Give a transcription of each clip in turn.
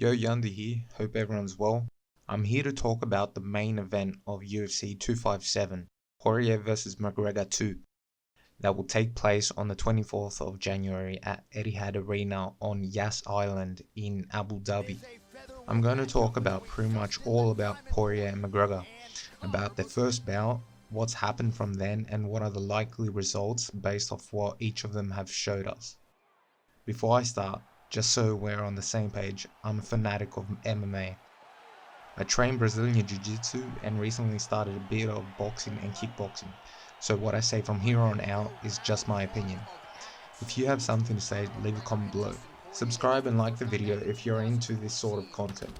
Yo, Yundi here, hope everyone's well. I'm here to talk about the main event of UFC 257, Poirier vs McGregor 2, that will take place on the 24th of January at Etihad Arena on Yas Island in Abu Dhabi. I'm going to talk about pretty much all about Poirier and McGregor, about their first bout, what's happened from then, and what are the likely results based off what each of them have showed us. Before I start, just so we're on the same page, I'm a fanatic of MMA. I train Brazilian Jiu-Jitsu and recently started a bit of boxing and kickboxing, so what I say from here on out is just my opinion. If you have something to say, leave a comment below. Subscribe and like the video if you're into this sort of content.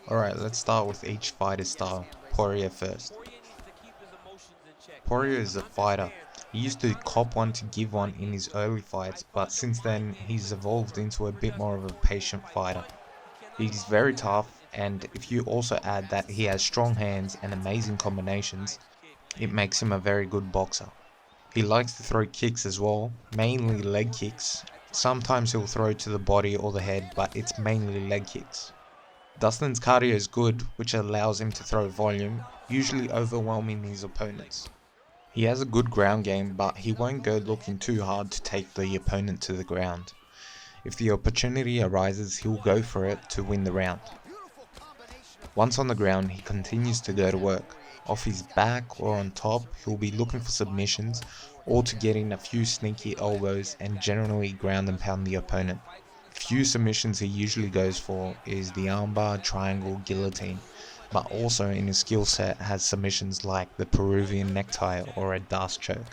Alright, let's start with each fighter's style. Poirier first. Poirier is a fighter. He used to cop one to give one in his early fights, but since then he's evolved into a bit more of a patient fighter. He's very tough, and if you also add that he has strong hands and amazing combinations, it makes him a very good boxer. He likes to throw kicks as well, mainly leg kicks. Sometimes he'll throw to the body or the head, but it's mainly leg kicks. Dustin's cardio is good, which allows him to throw volume, usually overwhelming his opponents. He has a good ground game, but he won't go looking too hard to take the opponent to the ground. If the opportunity arises, he'll go for it to win the round. Once on the ground, he continues to go to work. Off his back or on top, he'll be looking for submissions or to get in a few sneaky elbows and generally ground and pound the opponent. Few submissions he usually goes for is the armbar, triangle, guillotine, but also in his skill set has submissions like the Peruvian necktie or a Das choke.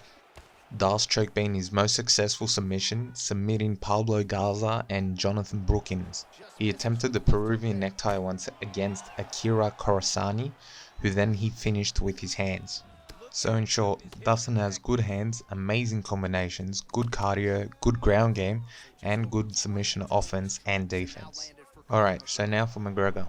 Das choke being his most successful submission, submitting Pablo Garza and Jonathan Brookins. He attempted the Peruvian necktie once against Akira Khorasani, who then he finished with his hands. So in short, Dustin has good hands, amazing combinations, good cardio, good ground game, and good submission offense and defense. Alright, so now for McGregor.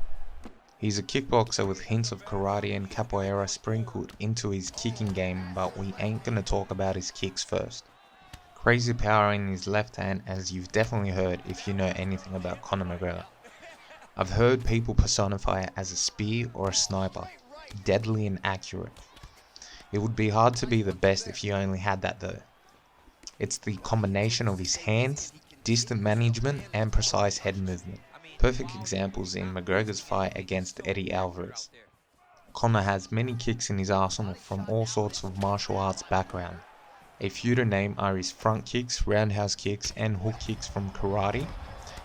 He's a kickboxer with hints of karate and capoeira sprinkled into his kicking game, but we ain't gonna talk about his kicks first. Crazy power in his left hand, as you've definitely heard if you know anything about Conor McGregor. I've heard people personify it as a spear or a sniper, deadly and accurate. It would be hard to be the best if you only had that though. It's the combination of his hands, distant management and precise head movement. Perfect examples in McGregor's fight against Eddie Alvarez. Conor has many kicks in his arsenal from all sorts of martial arts background. A few to name are his front kicks, roundhouse kicks and hook kicks from karate,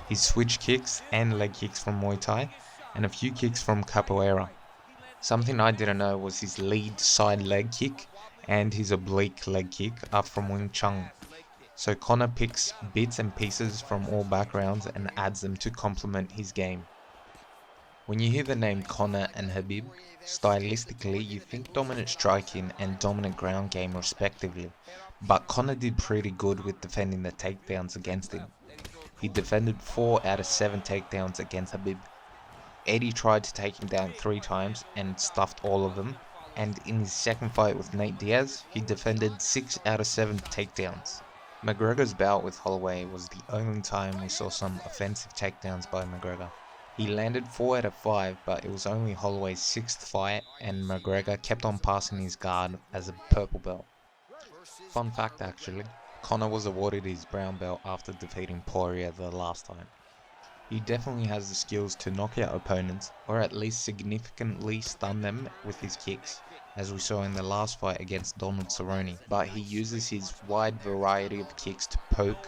his switch kicks and leg kicks from Muay Thai, and a few kicks from capoeira. Something I didn't know was his lead side leg kick and his oblique leg kick are from Wing Chun. So Conor picks bits and pieces from all backgrounds and adds them to complement his game. When you hear the name Conor and Khabib, stylistically you think dominant striking and dominant ground game respectively, but Conor did pretty good with defending the takedowns against him. He defended 4 out of 7 takedowns against Khabib. Eddie tried to take him down 3 times and stuffed all of them, and in his second fight with Nate Diaz, he defended 6 out of 7 takedowns. McGregor's bout with Holloway was the only time we saw some offensive takedowns by McGregor. He landed 4 out of 5, but it was only Holloway's 6th fight and McGregor kept on passing his guard as a purple belt. Fun fact actually, Conor was awarded his brown belt after defeating Poirier the last time. He definitely has the skills to knock out opponents, or at least significantly stun them with his kicks, as we saw in the last fight against Donald Cerrone, but he uses his wide variety of kicks to poke,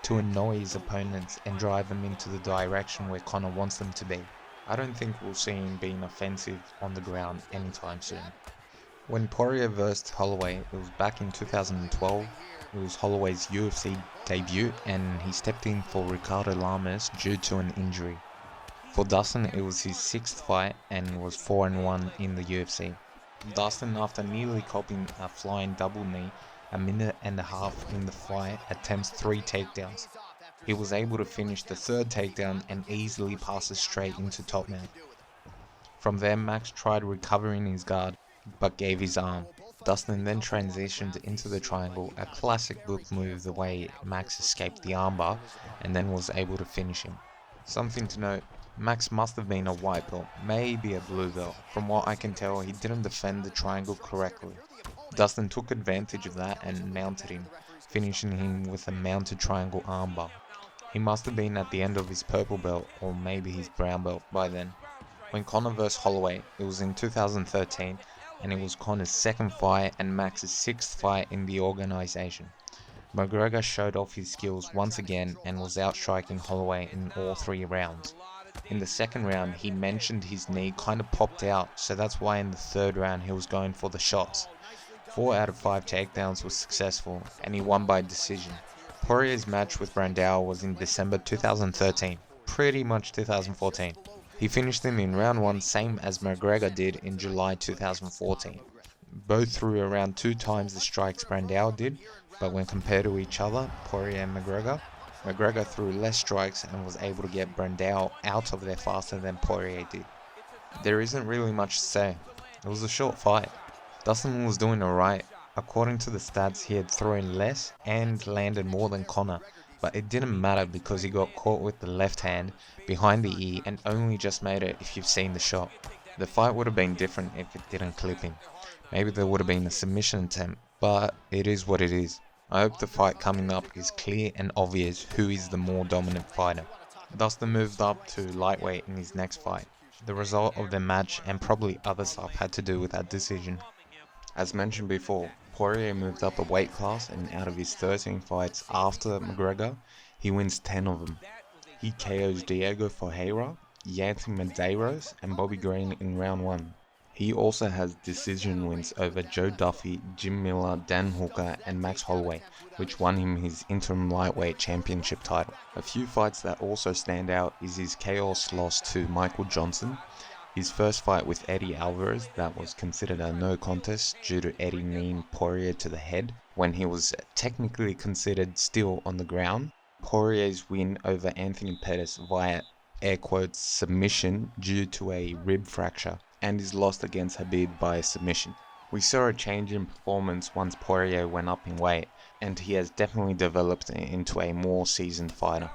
to annoy his opponents and drive them into the direction where Conor wants them to be. I don't think we'll see him being offensive on the ground anytime soon. When Poirier vs Holloway, it was back in 2012, it was Holloway's UFC debut and he stepped in for Ricardo Lamas due to an injury. For Dustin it was his 6th fight and was 4-1 in the UFC. Dustin, after nearly copying a flying double knee a minute and a half in the fight, attempts 3 takedowns. He was able to finish the 3rd takedown and easily passes straight into top mount. From there Max tried recovering his guard but gave his arm. Dustin then transitioned into the triangle, a classic book move the way Max escaped the armbar and then was able to finish him. Something to note, Max must have been a white belt, maybe a blue belt. From what I can tell, he didn't defend the triangle correctly. Dustin took advantage of that and mounted him, finishing him with a mounted triangle armbar. He must have been at the end of his purple belt or maybe his brown belt by then. When Conor vs Holloway, it was in 2013 and it was Conor's second fight and Max's sixth fight in the organization. McGregor showed off his skills once again and was outstriking Holloway in all 3 rounds. In the second round, he mentioned his knee kind of popped out, so that's why in the third round he was going for the shots. 4 out of 5 takedowns was successful, and he won by decision. Poirier's match with Brandao was in December 2013, pretty much 2014. He finished him in round 1 same as McGregor did in July 2014. Both threw around 2 times the strikes Brandao did, but when compared to each other, Poirier and McGregor threw less strikes and was able to get Brandao out of there faster than Poirier did. There isn't really much to say. It was a short fight. Dustin was doing alright. According to the stats, he had thrown less and landed more than Conor, but it didn't matter because he got caught with the left hand behind the ear and only just made it if you've seen the shot. The fight would have been different if it didn't clip him. Maybe there would have been a submission attempt, but it is what it is. I hope the fight coming up is clear and obvious who is the more dominant fighter. Dustin moved up to lightweight in his next fight. The result of the match and probably other stuff had to do with that decision. As mentioned before, Poirier moved up a weight class and out of his 13 fights after McGregor, he wins 10 of them. He KOs Diego Ferreira, Yancy Medeiros and Bobby Green in round 1. He also has decision wins over Joe Duffy, Jim Miller, Dan Hooker and Max Holloway, which won him his interim lightweight championship title. A few fights that also stand out is his chaos loss to Michael Johnson, his first fight with Eddie Alvarez that was considered a no contest due to Eddie kneeing Poirier to the head when he was technically considered still on the ground, Poirier's win over Anthony Pettis via air quotes submission due to a rib fracture, and his loss against Habib by submission. We saw a change in performance once Poirier went up in weight, and he has definitely developed into a more seasoned fighter.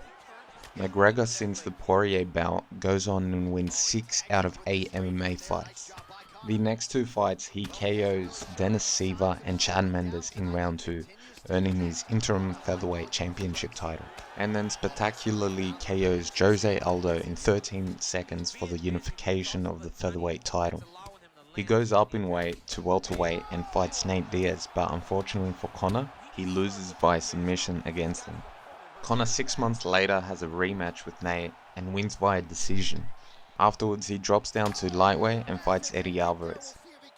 McGregor, since the Poirier bout, goes on and wins 6 out of 8 MMA fights. The next 2 fights he KOs Dennis Siver and Chad Mendes in round 2, earning his interim featherweight championship title, and then spectacularly KOs Jose Aldo in 13 seconds for the unification of the featherweight title. He goes up in weight to welterweight and fights Nate Diaz, but unfortunately for Conor, he loses by submission against him. Conor 6 months later has a rematch with Nate and wins via decision. Afterwards he drops down to lightweight and fights Eddie Alvarez.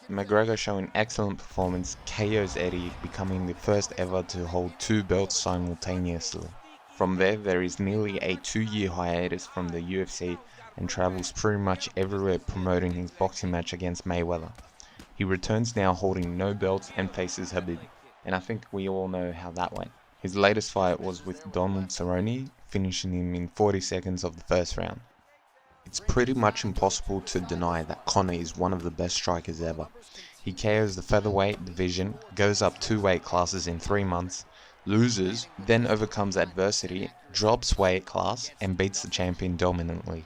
McGregor showing excellent performance, KOs Eddie, becoming the first ever to hold 2 belts simultaneously. From there is nearly a 2-year hiatus from the UFC and travels pretty much everywhere promoting his boxing match against Mayweather. He returns now holding no belts and faces Habib, and I think we all know how that went. His latest fight was with Donald Cerrone, finishing him in 40 seconds of the first round. It's pretty much impossible to deny that Conor is one of the best strikers ever. He KOs the featherweight division, goes up 2 weight classes in 3 months, loses, then overcomes adversity, drops weight class, and beats the champion dominantly.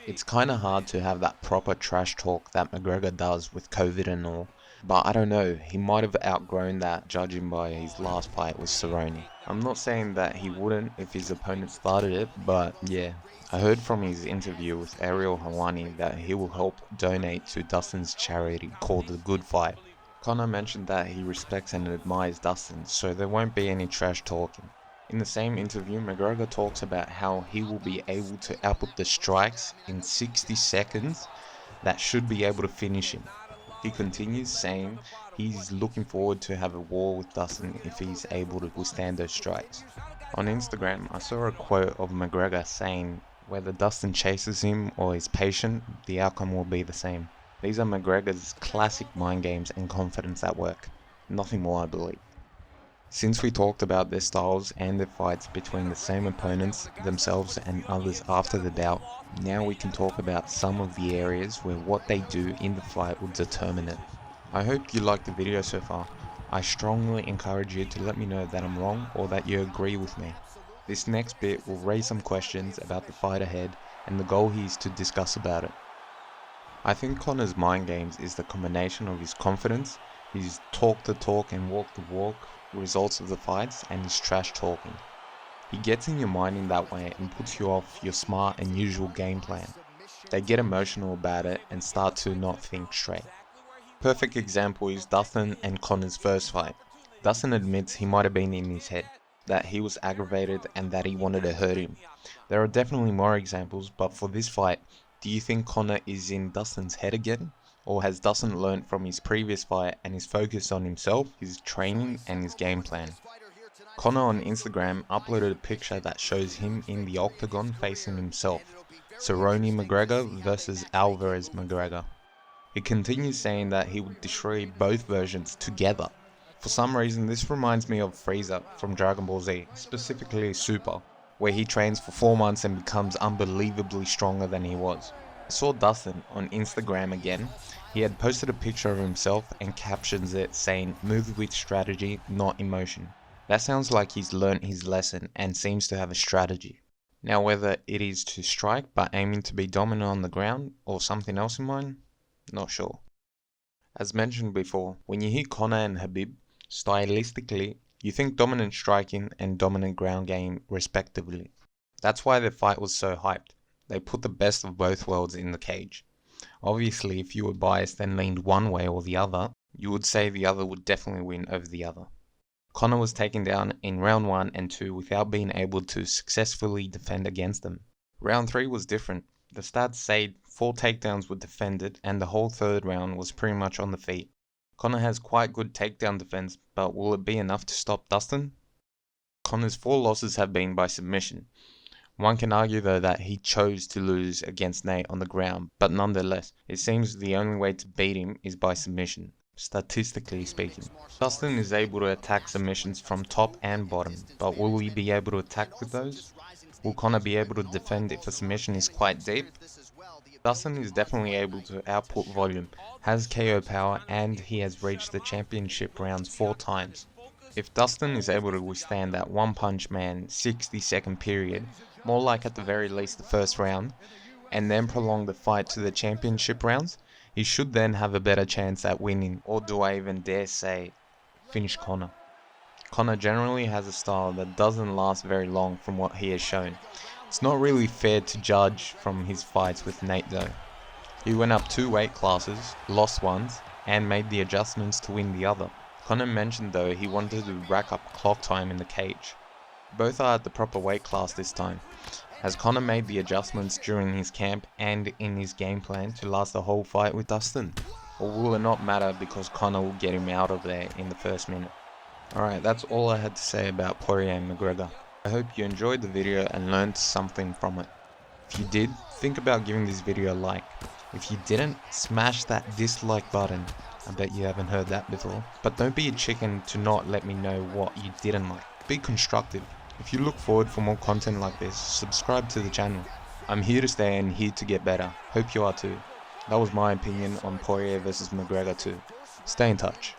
It's kinda hard to have that proper trash talk that McGregor does with COVID and all. But I don't know, he might have outgrown that judging by his last fight with Cerrone. I'm not saying that he wouldn't if his opponent started it, but yeah. I heard from his interview with Ariel Helwani that he will help donate to Dustin's charity called The Good Fight. Conor mentioned that he respects and admires Dustin, so there won't be any trash talking. In the same interview, McGregor talks about how he will be able to output the strikes in 60 seconds that should be able to finish him. He continues saying he's looking forward to have a war with Dustin if he's able to withstand those strikes. On Instagram, I saw a quote of McGregor saying, "Whether Dustin chases him or is patient, the outcome will be the same." These are McGregor's classic mind games and confidence at work. Nothing more, I believe. Since we talked about their styles and their fights between the same opponents, themselves and others after the bout, now we can talk about some of the areas where what they do in the fight will determine it. I hope you liked the video so far. I strongly encourage you to let me know that I'm wrong or that you agree with me. This next bit will raise some questions about the fight ahead and the goal he is to discuss about it. I think Conor's mind games is the combination of his confidence, his talk the talk and walk the walk results of the fights, and his trash talking. He gets in your mind in that way and puts you off your smart and usual game plan. They get emotional about it and start to not think straight. Perfect example is Dustin and Conor's first fight. Dustin admits he might have been in his head, that he was aggravated and that he wanted to hurt him. There are definitely more examples, but for this fight, do you think Conor is in Dustin's head again? Or has Dustin learned from his previous fight and is focused on himself, his training and his game plan? Conor on Instagram uploaded a picture that shows him in the octagon facing himself, Cerrone McGregor versus Alvarez McGregor. He continues saying that he would destroy both versions together. For some reason this reminds me of Frieza from Dragon Ball Z, specifically Super, where he trains for 4 months and becomes unbelievably stronger than he was. I saw Dustin on Instagram again. He had posted a picture of himself and captions it saying, "Move with strategy, not emotion." That sounds like he's learnt his lesson and seems to have a strategy. Now whether it is to strike but aiming to be dominant on the ground or something else in mind, not sure. As mentioned before, when you hear Conor and Khabib, stylistically, you think dominant striking and dominant ground game respectively. That's why the fight was so hyped. They put the best of both worlds in the cage. Obviously if you were biased and leaned one way or the other, you would say the other would definitely win over the other. Conor was taken down in round 1 and 2 without being able to successfully defend against them. Round 3 was different. The stats say 4 takedowns were defended and the whole third round was pretty much on the feet. Conor has quite good takedown defense, but will it be enough to stop Dustin? Conor's 4 losses have been by submission. One can argue though that he chose to lose against Nate on the ground, but nonetheless, it seems the only way to beat him is by submission, statistically speaking. Dustin is able to attack submissions from top and bottom, but will he be able to attack with those? Will Conor be able to defend if a submission is quite deep? Dustin is definitely able to output volume, has KO power, and he has reached the championship rounds 4 times. If Dustin is able to withstand that one punch man 60-second period, more like at the very least the first round, and then prolong the fight to the championship rounds, he should then have a better chance at winning, or do I even dare say, finish Conor. Conor generally has a style that doesn't last very long from what he has shown. It's not really fair to judge from his fights with Nate though. He went up 2 weight classes, lost once, and made the adjustments to win the other. Conor mentioned though he wanted to rack up clock time in the cage. Both are at the proper weight class this time. Has Conor made the adjustments during his camp and in his game plan to last the whole fight with Dustin? Or will it not matter because Conor will get him out of there in the first minute? Alright, that's all I had to say about Poirier and McGregor. I hope you enjoyed the video and learned something from it. If you did, think about giving this video a like. If you didn't, smash that dislike button. I bet you haven't heard that before. But don't be a chicken to not let me know what you didn't like. Be constructive. If you look forward for more content like this, subscribe to the channel. I'm here to stay and here to get better. Hope you are too. That was my opinion on Poirier vs McGregor too. Stay in touch.